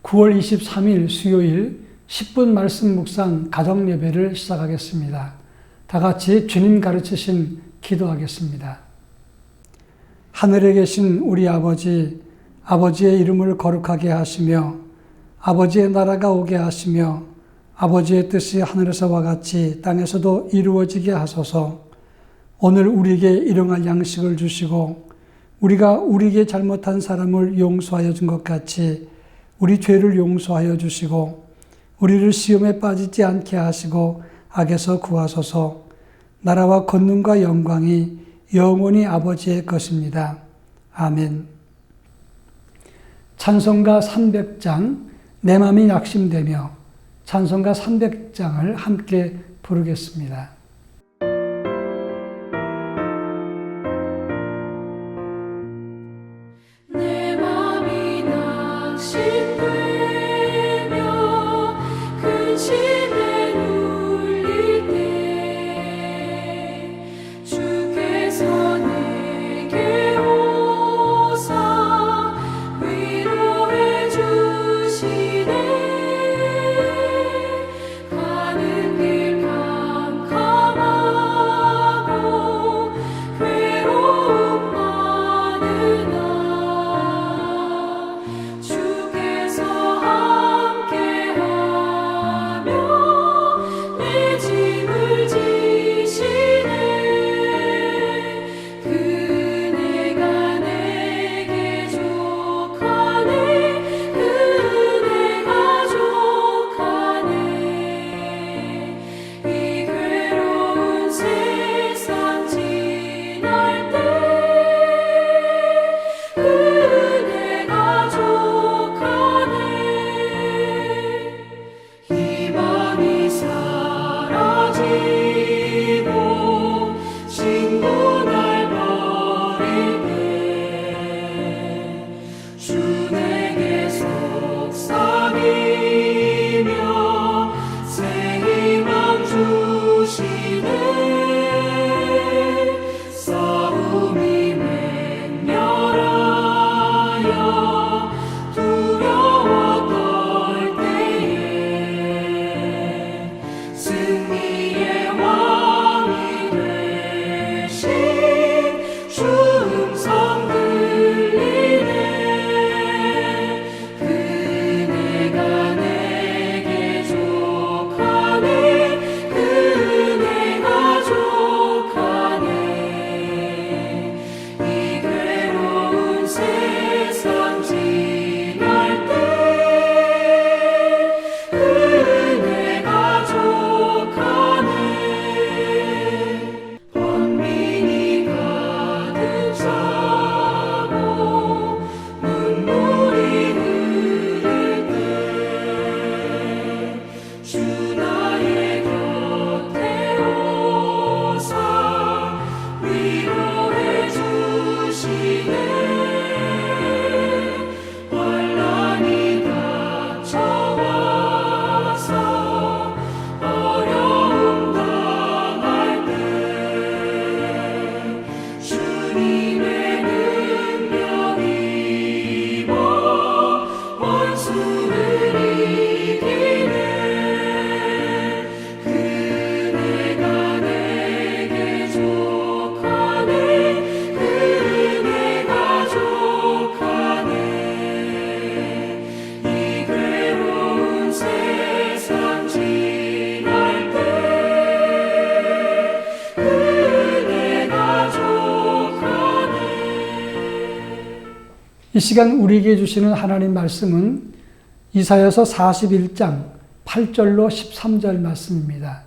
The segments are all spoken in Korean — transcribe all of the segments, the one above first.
9월 23일 수요일 10분 말씀 묵상 가정 예배를 시작하겠습니다. 다 같이 주님 가르치신 기도하겠습니다. 하늘에 계신 우리 아버지, 아버지의 이름을 거룩하게 하시며 아버지의 나라가 오게 하시며 아버지의 뜻이 하늘에서와 같이 땅에서도 이루어지게 하소서. 오늘 우리에게 일용할 양식을 주시고 우리가 우리에게 잘못한 사람을 용서하여 준 것 같이 우리 죄를 용서하여 주시고 우리를 시험에 빠지지 않게 하시고 악에서 구하소서. 나라와 권능과 영광이 영원히 아버지의 것입니다. 아멘. 찬송가 300장 내 맘이 낙심되며 찬송가 300장을 함께 부르겠습니다. 이 시간 우리에게 주시는 하나님 말씀은 이사야서 41장 8절로 13절 말씀입니다.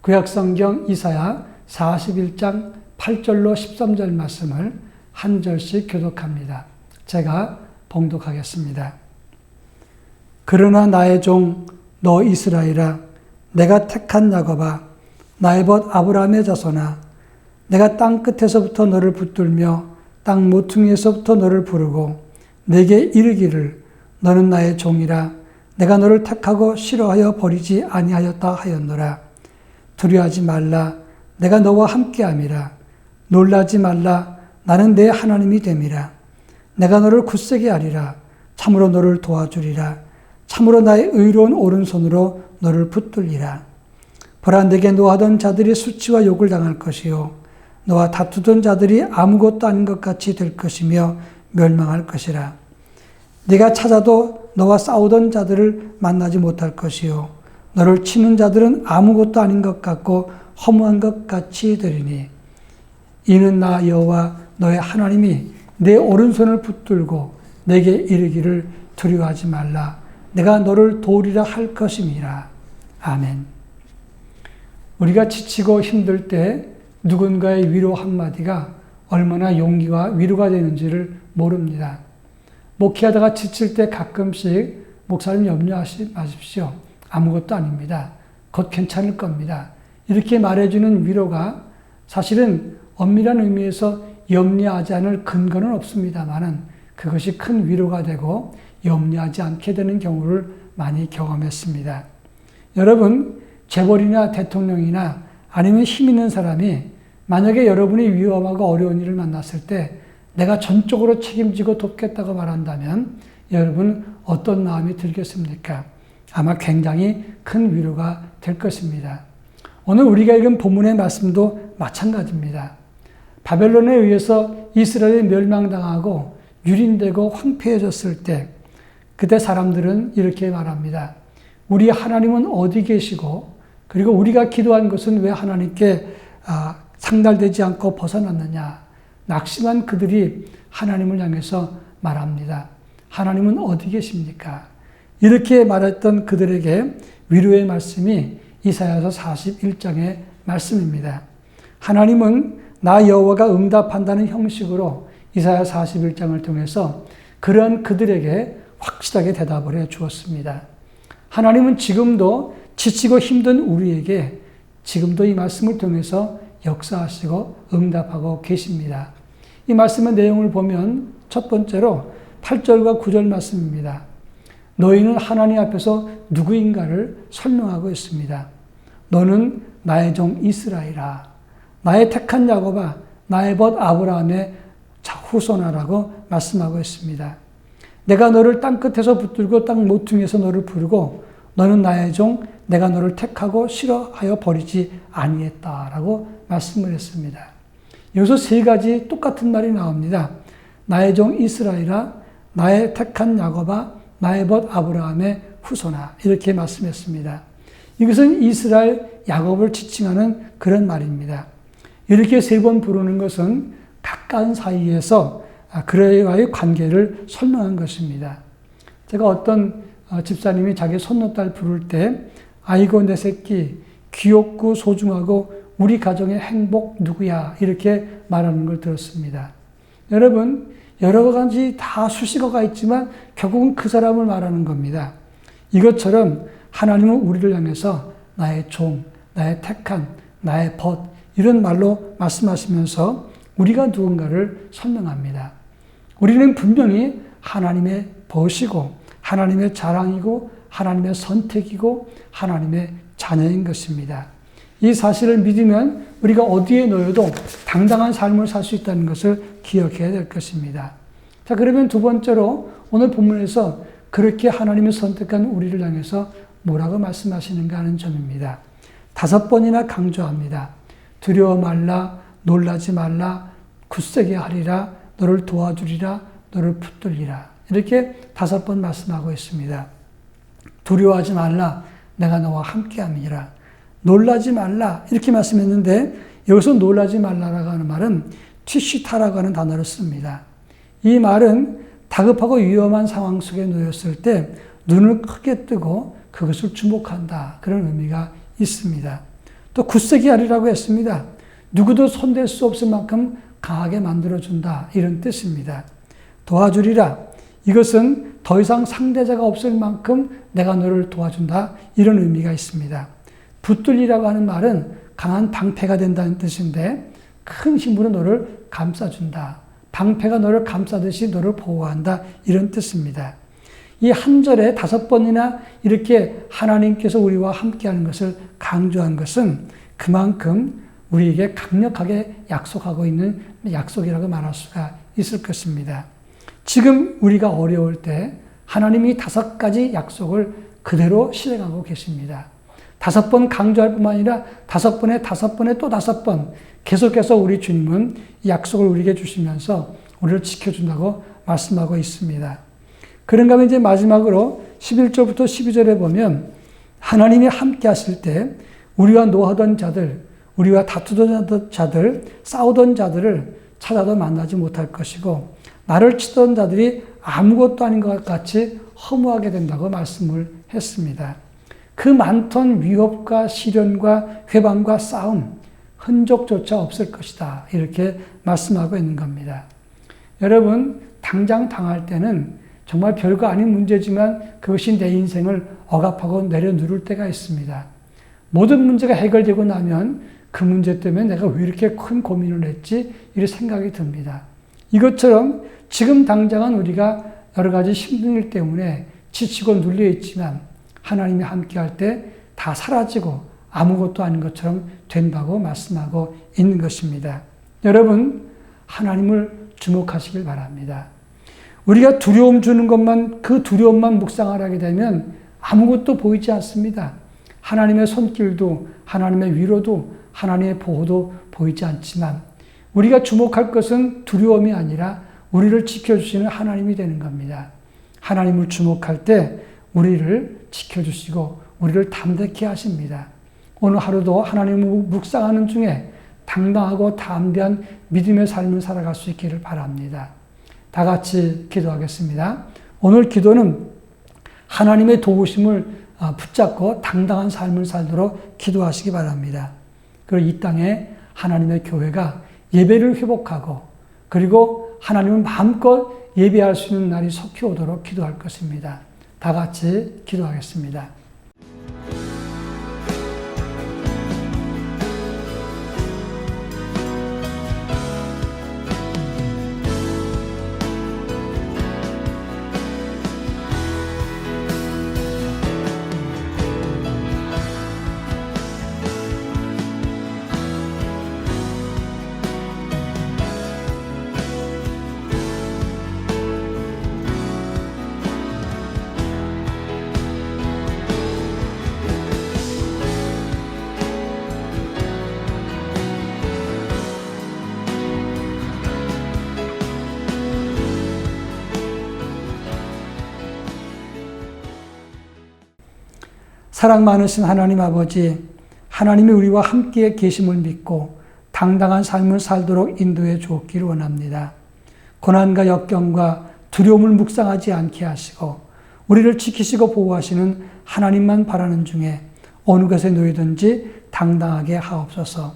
구약성경 이사야 41장 8절로 13절 말씀을 한 절씩 교독합니다. 제가 봉독하겠습니다. 그러나 나의 종 너 이스라엘아, 내가 택한 야곱아, 나의 벗 아브라함의 자손아, 내가 땅 끝에서부터 너를 붙들며 땅 모퉁이에서부터 너를 부르고 내게 이르기를 너는 나의 종이라, 내가 너를 택하고 싫어하여 버리지 아니하였다 하였노라. 두려워하지 말라, 내가 너와 함께함이라. 놀라지 말라, 나는 내 하나님이 됨이라. 내가 너를 굳세게 하리라. 참으로 너를 도와주리라. 참으로 나의 의로운 오른손으로 너를 붙들리라. 보라, 내게 노하던 자들이 수치와 욕을 당할 것이요 너와 다투던 자들이 아무것도 아닌 것 같이 될 것이며 멸망할 것이라. 네가 찾아도 너와 싸우던 자들을 만나지 못할 것이요 너를 치는 자들은 아무것도 아닌 것 같고 허무한 것 같이 되리니 이는 나 여호와 너의 하나님이 내 오른손을 붙들고 내게 이르기를 두려워하지 말라. 내가 너를 도우리라 할 것임이라. 아멘. 우리가 지치고 힘들 때 누군가의 위로 한마디가 얼마나 용기와 위로가 되는지를 모릅니다. 목회하다가 지칠 때 가끔씩 목사님 염려하지 마십시오. 아무것도 아닙니다. 곧 괜찮을 겁니다. 이렇게 말해주는 위로가 사실은 엄밀한 의미에서 염려하지 않을 근거는 없습니다만은 그것이 큰 위로가 되고 염려하지 않게 되는 경우를 많이 경험했습니다. 여러분, 재벌이나 대통령이나 아니면 힘 있는 사람이 만약에 여러분이 위험하고 어려운 일을 만났을 때 내가 전적으로 책임지고 돕겠다고 말한다면 여러분 어떤 마음이 들겠습니까? 아마 굉장히 큰 위로가 될 것입니다. 오늘 우리가 읽은 본문의 말씀도 마찬가지입니다. 바벨론에 의해서 이스라엘이 멸망당하고 유린되고 황폐해졌을 때 그때 사람들은 이렇게 말합니다. 우리 하나님은 어디 계시고 그리고 우리가 기도한 것은 왜 하나님께 상달되지 않고 벗어났느냐. 낙심한 그들이 하나님을 향해서 말합니다. 하나님은 어디 계십니까? 이렇게 말했던 그들에게 위로의 말씀이 이사야서 41장의 말씀입니다. 하나님은 나 여호와가 응답한다는 형식으로 이사야 41장을 통해서 그러한 그들에게 확실하게 대답을 해 주었습니다. 하나님은 지금도 지치고 힘든 우리에게 지금도 이 말씀을 통해서 역사하시고 응답하고 계십니다. 이 말씀의 내용을 보면 첫 번째로 8절과 9절 말씀입니다. 너희는 하나님 앞에서 누구인가를 설명하고 있습니다. 너는 나의 종 이스라엘아, 나의 택한 야곱아, 나의 벗 아브라함의 후손아라고 말씀하고 있습니다. 내가 너를 땅끝에서 붙들고 땅 모퉁이에서 너를 부르고 너는 나의 종, 내가 너를 택하고 싫어하여 버리지 아니했다라고 말씀을 했습니다. 여기서 세 가지 똑같은 말이 나옵니다. 나의 종 이스라엘아, 나의 택한 야곱아, 나의 벗 아브라함의 후손아, 이렇게 말씀했습니다. 이것은 이스라엘 야곱을 지칭하는 그런 말입니다. 이렇게 세 번 부르는 것은 가까운 사이에서 그와의 관계를 설명한 것입니다. 제가 어떤 집사님이 자기 손녀딸 부를 때 아이고 내 새끼 귀엽고 소중하고 우리 가정의 행복 누구야 이렇게 말하는 걸 들었습니다. 여러분, 여러 가지 다 수식어가 있지만 결국은 그 사람을 말하는 겁니다. 이것처럼 하나님은 우리를 향해서 나의 종, 나의 택한, 나의 벗 이런 말로 말씀하시면서 우리가 누군가를 설명합니다. 우리는 분명히 하나님의 벗이고 하나님의 자랑이고 하나님의 선택이고 하나님의 자녀인 것입니다. 이 사실을 믿으면 우리가 어디에 놓여도 당당한 삶을 살 수 있다는 것을 기억해야 될 것입니다. 자, 그러면 두 번째로 오늘 본문에서 그렇게 하나님이 선택한 우리를 향해서 뭐라고 말씀하시는가 하는 점입니다. 5번이나 강조합니다. 두려워 말라, 놀라지 말라, 굳세게 하리라, 너를 도와주리라, 너를 붙들리라. 이렇게 5번 말씀하고 있습니다. 두려워하지 말라, 내가 너와 함께함이라. 놀라지 말라, 이렇게 말씀했는데 여기서 놀라지 말라라고 하는 말은 티시타라고 하는 단어를 씁니다. 이 말은 다급하고 위험한 상황 속에 놓였을 때 눈을 크게 뜨고 그것을 주목한다, 그런 의미가 있습니다. 또 굳세게 하리라고 했습니다. 누구도 손댈 수 없을 만큼 강하게 만들어준다, 이런 뜻입니다. 도와주리라, 이것은 더 이상 상대자가 없을 만큼 내가 너를 도와준다, 이런 의미가 있습니다. 붙들리라고 하는 말은 강한 방패가 된다는 뜻인데 큰 힘으로 너를 감싸준다. 방패가 너를 감싸듯이 너를 보호한다, 이런 뜻입니다. 이 한 절에 5번이나 이렇게 하나님께서 우리와 함께하는 것을 강조한 것은 그만큼 우리에게 강력하게 약속하고 있는 약속이라고 말할 수가 있을 것입니다. 지금 우리가 어려울 때 하나님이 5가지 약속을 그대로 실행하고 계십니다. 5번 강조할 뿐만 아니라 5번에 5번에 또 5번 계속해서 우리 주님은 약속을 우리에게 주시면서 우리를 지켜준다고 말씀하고 있습니다. 그런가 하면 이제 마지막으로 11절부터 12절에 보면 하나님이 함께 하실 때 우리와 노하던 자들, 우리와 다투던 자들, 싸우던 자들을 찾아도 만나지 못할 것이고 나를 치던 자들이 아무것도 아닌 것 같이 허무하게 된다고 말씀을 했습니다. 그 많던 위협과 시련과 회방과 싸움, 흔적조차 없을 것이다. 이렇게 말씀하고 있는 겁니다. 여러분, 당장 당할 때는 정말 별거 아닌 문제지만 그것이 내 인생을 억압하고 내려누를 때가 있습니다. 모든 문제가 해결되고 나면 그 문제 때문에 내가 왜 이렇게 큰 고민을 했지? 이런 생각이 듭니다. 이것처럼 지금 당장은 우리가 여러 가지 힘든 일 때문에 지치고 눌려 있지만 하나님이 함께 할 때 다 사라지고 아무것도 아닌 것처럼 된다고 말씀하고 있는 것입니다. 여러분, 하나님을 주목하시길 바랍니다. 우리가 두려움 주는 것만, 그 두려움만 묵상을 하게 되면 아무것도 보이지 않습니다. 하나님의 손길도, 하나님의 위로도, 하나님의 보호도 보이지 않지만 우리가 주목할 것은 두려움이 아니라 우리를 지켜주시는 하나님이 되는 겁니다. 하나님을 주목할 때 우리를 지켜주시고 우리를 담대케 하십니다. 오늘 하루도 하나님을 묵상하는 중에 당당하고 담대한 믿음의 삶을 살아갈 수 있기를 바랍니다. 다 같이 기도하겠습니다. 오늘 기도는 하나님의 도우심을 붙잡고 당당한 삶을 살도록 기도하시기 바랍니다. 그리고 이 땅에 하나님의 교회가 예배를 회복하고 그리고 하나님을 마음껏 예배할 수 있는 날이 속히 오도록 기도할 것입니다. 다 같이 기도하겠습니다. 사랑 많으신 하나님 아버지, 하나님이 우리와 함께 계심을 믿고 당당한 삶을 살도록 인도해 주옵기를 원합니다. 고난과 역경과 두려움을 묵상하지 않게 하시고 우리를 지키시고 보호하시는 하나님만 바라는 중에 어느 것에 놓이든지 당당하게 하옵소서.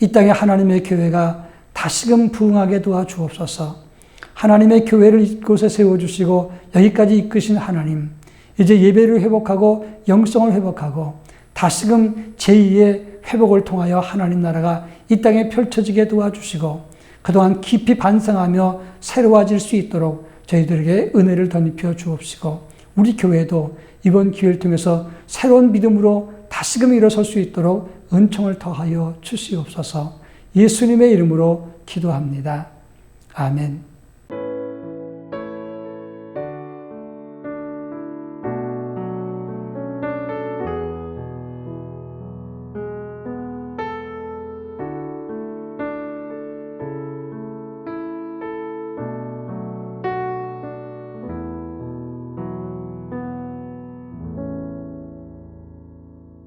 이 땅에 하나님의 교회가 다시금 부흥하게 도와주옵소서. 하나님의 교회를 이곳에 세워주시고 여기까지 이끄신 하나님, 이제 예배를 회복하고 영성을 회복하고 다시금 제2의 회복을 통하여 하나님 나라가 이 땅에 펼쳐지게 도와주시고 그동안 깊이 반성하며 새로워질 수 있도록 저희들에게 은혜를 덧입혀 주옵시고 우리 교회도 이번 기회를 통해서 새로운 믿음으로 다시금 일어설 수 있도록 은총을 더하여 주시옵소서. 예수님의 이름으로 기도합니다. 아멘.